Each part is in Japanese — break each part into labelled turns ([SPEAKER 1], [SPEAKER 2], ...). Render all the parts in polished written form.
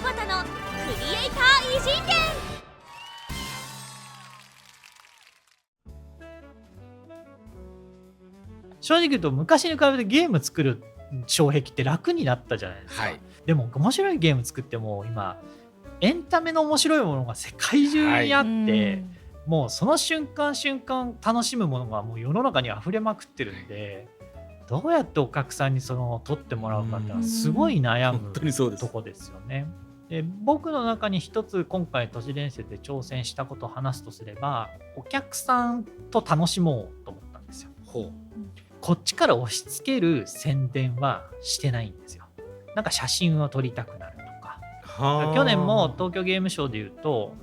[SPEAKER 1] 端のクリエイター偉人伝。
[SPEAKER 2] 正直言うと昔に比べてゲーム作る障壁って楽になったじゃないですか、
[SPEAKER 3] はい。
[SPEAKER 2] でも面白いゲーム作っても今エンタメの面白いものが世界中にあって、もうその瞬間瞬間楽しむものがもう世の中に溢れまくってるんで、どうやってお客さんにその取ってもらうかっていうのはすごい悩む
[SPEAKER 3] 本当にそうです
[SPEAKER 2] とこですよね。で僕の中に一つ今回都市伝説で挑戦したことを話すとすれば、お客さんと楽しもうと思ったんですよ。
[SPEAKER 3] ほう。
[SPEAKER 2] こっちから押し付ける宣伝はしてないんですよ。なんか写真を撮りたくなるとか、
[SPEAKER 3] はあ。
[SPEAKER 2] 去年も東京ゲームショウでいうと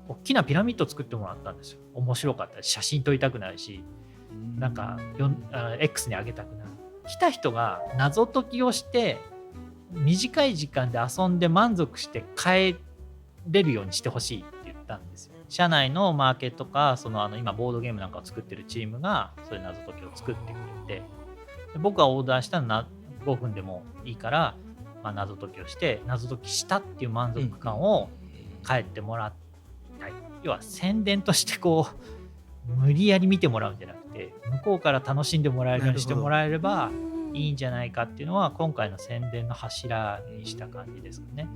[SPEAKER 2] 大きなピラミッドを作ってもらったんですよ。面白かったし、写真撮りたくなるし、なんかX に上げたくなる。来た人が謎解きをして短い時間で遊んで満足して帰れるようにしてほしいって言ったんですよ。社内のマーケットか今ボードゲームなんかを作ってるチームがそういう謎解きを作ってくれて、で僕がオーダーしたのは5分でもいいから、謎解きをして謎解きしたっていう満足感を帰ってもらったい。要は宣伝として無理やり見てもらうんじゃなくて、向こうから楽しんでもらえるようにしてもらえればいいんじゃないかっていうのは今回の宣伝の柱にした感じですかね。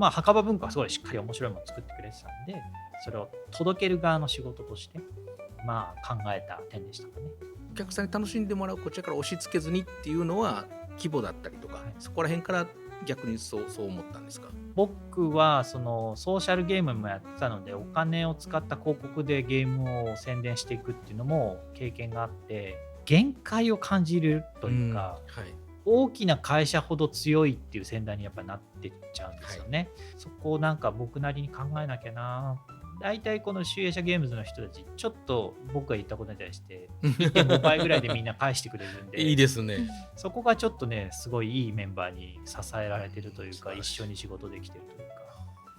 [SPEAKER 2] 墓場文化はすごいしっかり面白いものを作ってくれてたんで、それを届ける側の仕事として考えた点でしたかね。
[SPEAKER 3] お客さんに楽しんでもらう、こちらから押し付けずにっていうのは規模だったりとか、そこら辺から逆にそう思ったんですか？
[SPEAKER 2] 僕はソーシャルゲームもやってたので、お金を使った広告でゲームを宣伝していくっていうのも経験があって、限界を感じるというか、
[SPEAKER 3] はい。
[SPEAKER 2] 大きな会社ほど強いっていう宣伝にやっぱなってっちゃうんですよね、そこをなんか僕なりに考えなきゃな。大体この集英社ゲームズの人たち、ちょっと僕が言ったことに対して 1.5 倍ぐらいでみんな返してくれるんで
[SPEAKER 3] いいですね。
[SPEAKER 2] そこがちょっとね、すごいいいメンバーに支えられてるというか、一緒に仕事できてるというか、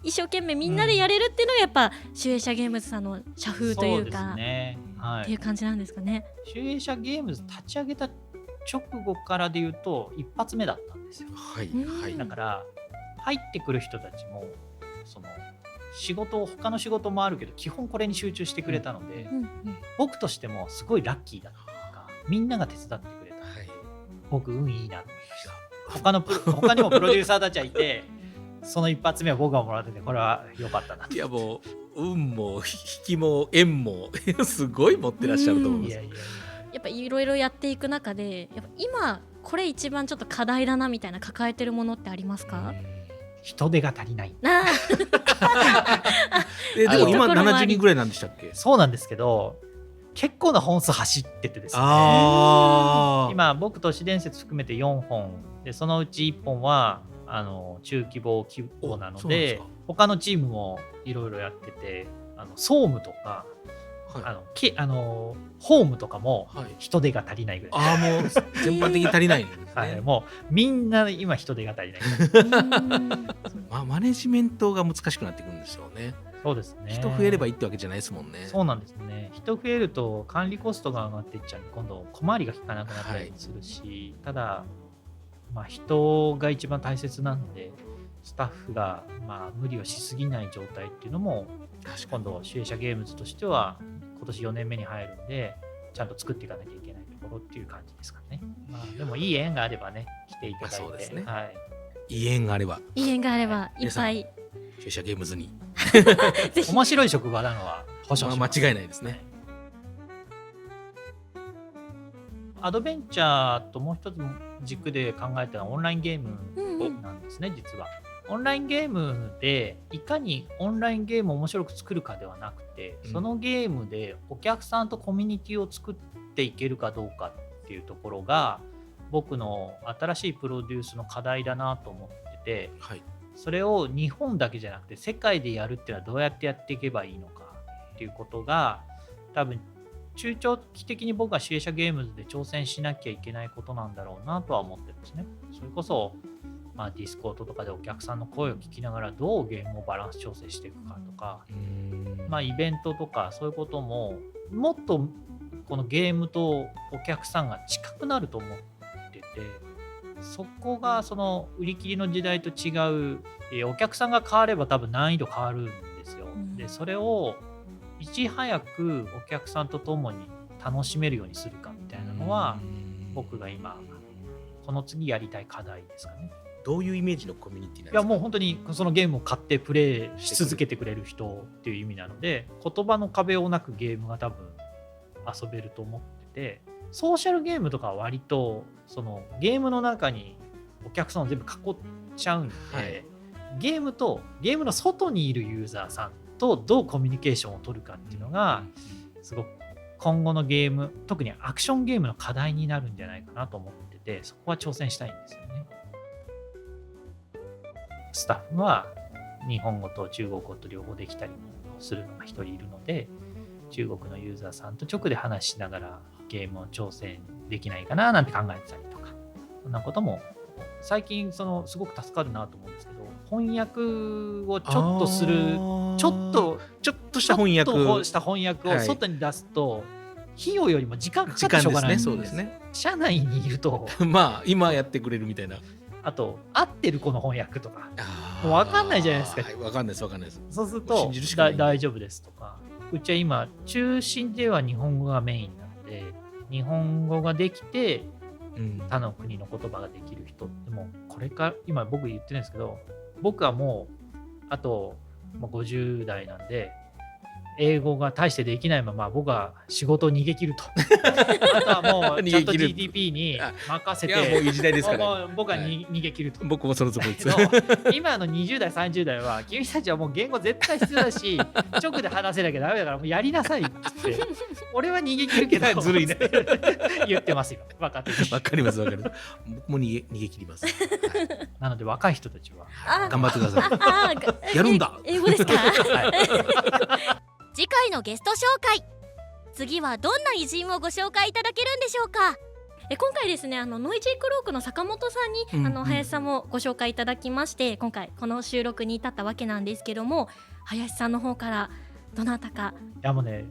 [SPEAKER 4] 一生懸命みんなでやれるっていうのがやっぱ集英社ゲームズさんの社風という
[SPEAKER 2] そうで
[SPEAKER 4] か
[SPEAKER 2] すね、
[SPEAKER 4] っていう感じなんですかね。
[SPEAKER 2] 集英社ゲームズ立ち上げた直後からで言うと一発目だったんですよ。
[SPEAKER 3] はいはい。
[SPEAKER 2] だから入ってくる人たちも他の仕事もあるけど基本これに集中してくれたので、僕としてもすごいラッキーだったというか、みんなが手伝ってくれたので、僕運いいなと思いました。他にもプロデューサーたちはいてその一発目は僕がもらってて、これは良かったなと。
[SPEAKER 3] いやもう運も引きも縁もすごい持ってらっしゃると思います。
[SPEAKER 2] や
[SPEAKER 4] っぱいろいろやっていく中で、やっぱ今これ一番ちょっと課題だなみたいな抱えてるものってありますか？
[SPEAKER 2] 人手が足りない。
[SPEAKER 3] でも今70人ぐらいなんでしたっけ？
[SPEAKER 2] そうなんですけど、結構な本数走っててですね、今僕都市伝説含めて4本で、そのうち1本は中規模なので、他のチームもいろいろやってて、総務とか、ホームとかも人手が足りないぐらい、
[SPEAKER 3] もう全般的に足りないんですね。
[SPEAKER 2] もうみんな今人手が足りない
[SPEAKER 3] マネジメントが難しくなってくるんですよね。
[SPEAKER 2] そうですね。
[SPEAKER 3] 人増えればいいってわけじゃないですもんね。
[SPEAKER 2] そうなんですね。人増えると管理コストが上がっていっちゃうんで、今度小回りが効かなくなったりするし、ただ人が一番大切なので、スタッフが無理をしすぎない状態っていうのも今度集英社ゲームズとしては今年4年目に入るんで、ちゃんと作っていかなきゃいけないところっていう感じですかね。でもいい縁があればね、来ていただいて、
[SPEAKER 3] そうですね。
[SPEAKER 2] はい、
[SPEAKER 3] いい縁があれば
[SPEAKER 4] いっぱい
[SPEAKER 3] 集英社ゲームズに
[SPEAKER 2] 面白い職場なのは保証します。
[SPEAKER 3] 間違いないですね。
[SPEAKER 2] アドベンチャーともう一つ軸で考えたのはオンラインゲームなんですね、実は。オンラインゲームでいかにオンラインゲームを面白く作るかではなくて、そのゲームでお客さんとコミュニティを作っていけるかどうかっていうところが僕の新しいプロデュースの課題だなと思ってて、それを日本だけじゃなくて世界でやるっていうのはどうやってやっていけばいいのかっていうことが、多分中長期的に僕は集英社ゲームズで挑戦しなきゃいけないことなんだろうなとは思ってるんですね。それこそディスコードとかでお客さんの声を聞きながらどうゲームをバランス調整していくかとか、イベントとかそういうことももっとこのゲームとお客さんが近くなると思ってて、そこがその売り切りの時代と違う、お客さんが変われば多分難易度変わるんですよ。でそれをいち早くお客さんと共に楽しめるようにするかみたいなのは僕が今この次やりたい課題ですかね。
[SPEAKER 3] どういうイメージのコミュニティなんですか？
[SPEAKER 2] いやもう本当にそのゲームを買ってプレイし続けてくれる人っていう意味なので、言葉の壁をなくゲームが多分遊べると思ってて、ソーシャルゲームとかは割とそのゲームの中にお客さんを全部囲っちゃうんで、
[SPEAKER 3] はい、
[SPEAKER 2] ゲームとゲームの外にいるユーザーさんとどうコミュニケーションを取るかっていうのがすごく今後のゲーム、特にアクションゲームの課題になるんじゃないかなと思ってて、そこは挑戦したいんですよね。スタッフは日本語と中国語と両方できたりするのが一人いるので、中国のユーザーさんと直で話しながらゲームを挑戦できないかななんて考えてたりとか、そんなことも最近すごく助かるなと思うんですけど、翻訳をちょっとするちょっとした翻訳を外に出すと、費用よりも時間かかってしょうがないんです。
[SPEAKER 3] そうですね。
[SPEAKER 2] 社内にいると
[SPEAKER 3] まあ今やってくれるみたいな。
[SPEAKER 2] あと合ってる子の翻訳とかもう分かんないじゃないですか。
[SPEAKER 3] 分かんないです。
[SPEAKER 2] そうすると大丈夫ですとか、うちは今中心では日本語がメインなので、日本語ができて他の国の言葉ができる人ってもうこれから今僕言ってるんですけど、僕はもうあと50代なんで英語が大してできないまま僕は仕事を逃げ切るとあとはもうちゃんと GDP に任せて、
[SPEAKER 3] いやもういい時代ですから、
[SPEAKER 2] もう僕は逃げ切ると。
[SPEAKER 3] 僕もそのつもりです。
[SPEAKER 2] 今の20代30代は君たちはもう言語絶対必要だし直で話せなきゃダメだからもうやりなさいって俺は逃げ切るけど
[SPEAKER 3] ずるいね
[SPEAKER 2] 言ってますよ。分かってる。
[SPEAKER 3] 分かります。僕も逃げ切ります、はい、
[SPEAKER 2] なので若い人たちは
[SPEAKER 3] 頑張ってください。やるんだ。
[SPEAKER 4] 英語ですか？
[SPEAKER 2] はい
[SPEAKER 1] 次回のゲスト紹介、次はどんな偉人をご紹介いただけるんでしょうか？
[SPEAKER 4] 今回ですね、ノイジークロークの坂本さんに、林さんもご紹介いただきまして、今回この収録に至ったわけなんですけども、林さんの方からどなたか。
[SPEAKER 2] いやもうね、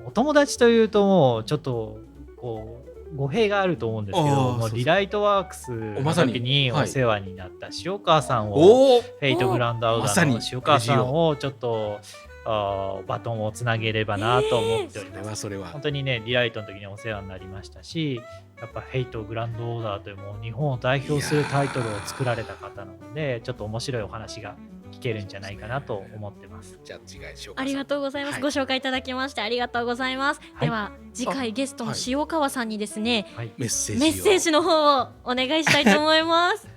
[SPEAKER 2] お友達というともうちょっとこう語弊があると思うんですけど、もうリライトワークスの時にお世話になった塩川さんを、フェイトグランドアウダーの塩川さんをちょっとバトンをつなげればなと思っております。
[SPEAKER 3] それは
[SPEAKER 2] 本当にね、リライトの時にお世話になりましたし、やっぱフェイトグランドオーダーというもう日本を代表するタイトルを作られた方なので、ちょっと面白いお話が聞けるんじゃないかなと思ってます。
[SPEAKER 3] じゃあ次回
[SPEAKER 4] ありがとうございます、
[SPEAKER 3] はい、
[SPEAKER 4] ご紹介いただきましてありがとうございます、はい、では次回ゲストの塩川さんにですね、
[SPEAKER 2] はい、
[SPEAKER 4] メッセージの方をお願いしたいと思います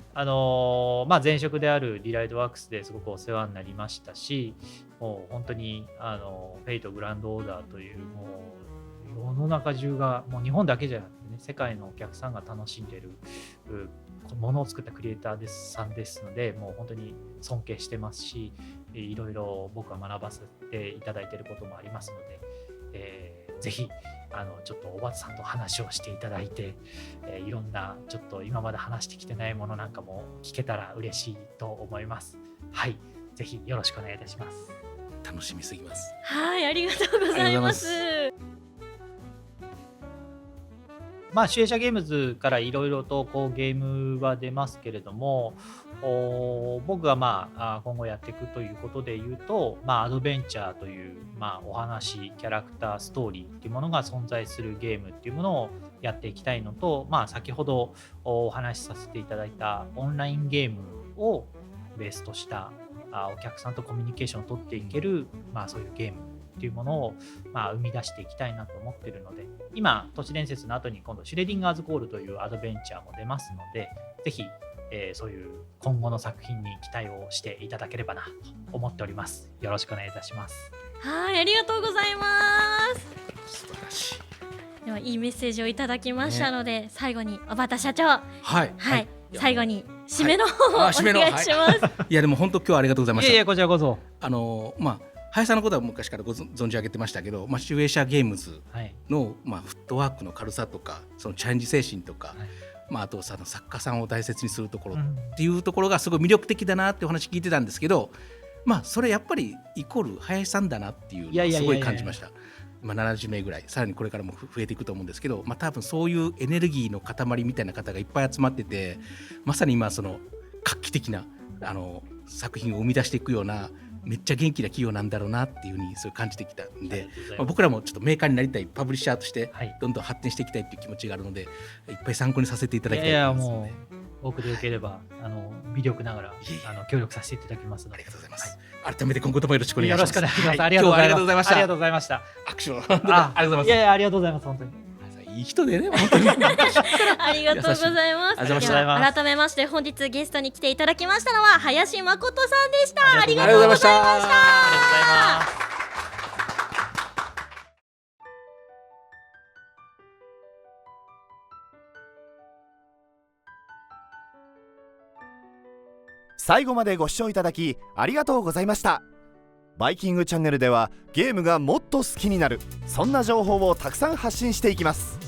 [SPEAKER 2] 前職であるリライトワークスですごくお世話になりましたし、もう本当にフェイトグランドオーダーというもう世の中中がもう日本だけじゃなくてね、世界のお客さんが楽しんでいるものを作ったクリエイターさんですので、もう本当に尊敬してますし、いろいろ僕は学ばせていただいていることもありますので、ぜひちょっとおばさんと話をしていただいて、いろんなちょっと今まで話してきてないものなんかも聞けたら嬉しいと思います。はい、ぜひよろしくお願いいたします。
[SPEAKER 3] 楽しみすぎます。
[SPEAKER 4] はい、ありがとうございます。
[SPEAKER 2] シュエシャゲームズからいろいろとこうゲームは出ますけれども、僕が今後やっていくということで言うと、アドベンチャーという、お話、キャラクター、ストーリーっていうものが存在するゲームっていうものをやっていきたいのと、先ほどお話しさせていただいたオンラインゲームをベースとしたお客さんとコミュニケーションを取っていける、そういうゲームっていうものを、生み出していきたいなと思っているので、今都市伝説の後に今度シュレディンガーズコールというアドベンチャーも出ますので、ぜひ、そういう今後の作品に期待をしていただければなと思っております。よろしくお願いいたします。
[SPEAKER 4] はい、ありがとうございます。
[SPEAKER 3] 素晴らしい。
[SPEAKER 4] ではいいメッセージをいただきましたので、最後に小畑社長、
[SPEAKER 3] はい、
[SPEAKER 4] 最後に締めの方をお願いします。
[SPEAKER 3] いやでも本当今日はありがとうございました。
[SPEAKER 2] いやこちらこそ。
[SPEAKER 3] 林さんのことは昔から存じ上げてましたけど、シュエシャゲームズの、フットワークの軽さとか、そのチャレンジ精神とか、あと作家さんを大切にするところっていうところがすごい魅力的だなってお話聞いてたんですけど、それやっぱりイコール林さんだなっていうのをすごい感じました。まあ、70名ぐらいさらにこれからも増えていくと思うんですけど、まあ、多分そういうエネルギーの塊みたいな方がいっぱい集まってて、まさに今その画期的な作品を生み出していくようなめっちゃ元気な企業なんだろうなっていうふうにそう感じてきたんで、まあ、僕らもちょっとメーカーになりたい、パブリッシャーとしてどんどん発展していきたいっていう気持ちがあるので、いっぱい参考にさせていただきたいと思いますので。
[SPEAKER 2] もう僕でよければ微力ながら協力させていただきますので。
[SPEAKER 3] ありがとうございます、改めて今後ともよろしくお願いします。
[SPEAKER 2] よろしくお願いします、
[SPEAKER 3] はい、
[SPEAKER 2] ありがとうございます。
[SPEAKER 3] ありがとうございました。
[SPEAKER 2] 握手を
[SPEAKER 3] ありがとうございます。
[SPEAKER 2] いやありがとうございます。本当に
[SPEAKER 3] いい人でね、本当に
[SPEAKER 4] ありがとうございます。改めまして本日ゲストに来ていただきましたのは林誠さんでした。ありがとうございました。
[SPEAKER 2] ありがとうございます。
[SPEAKER 5] 最後までご視聴いただきありがとうございました。バイキングチャンネルではゲームがもっと好きになる、そんな情報をたくさん発信していきます。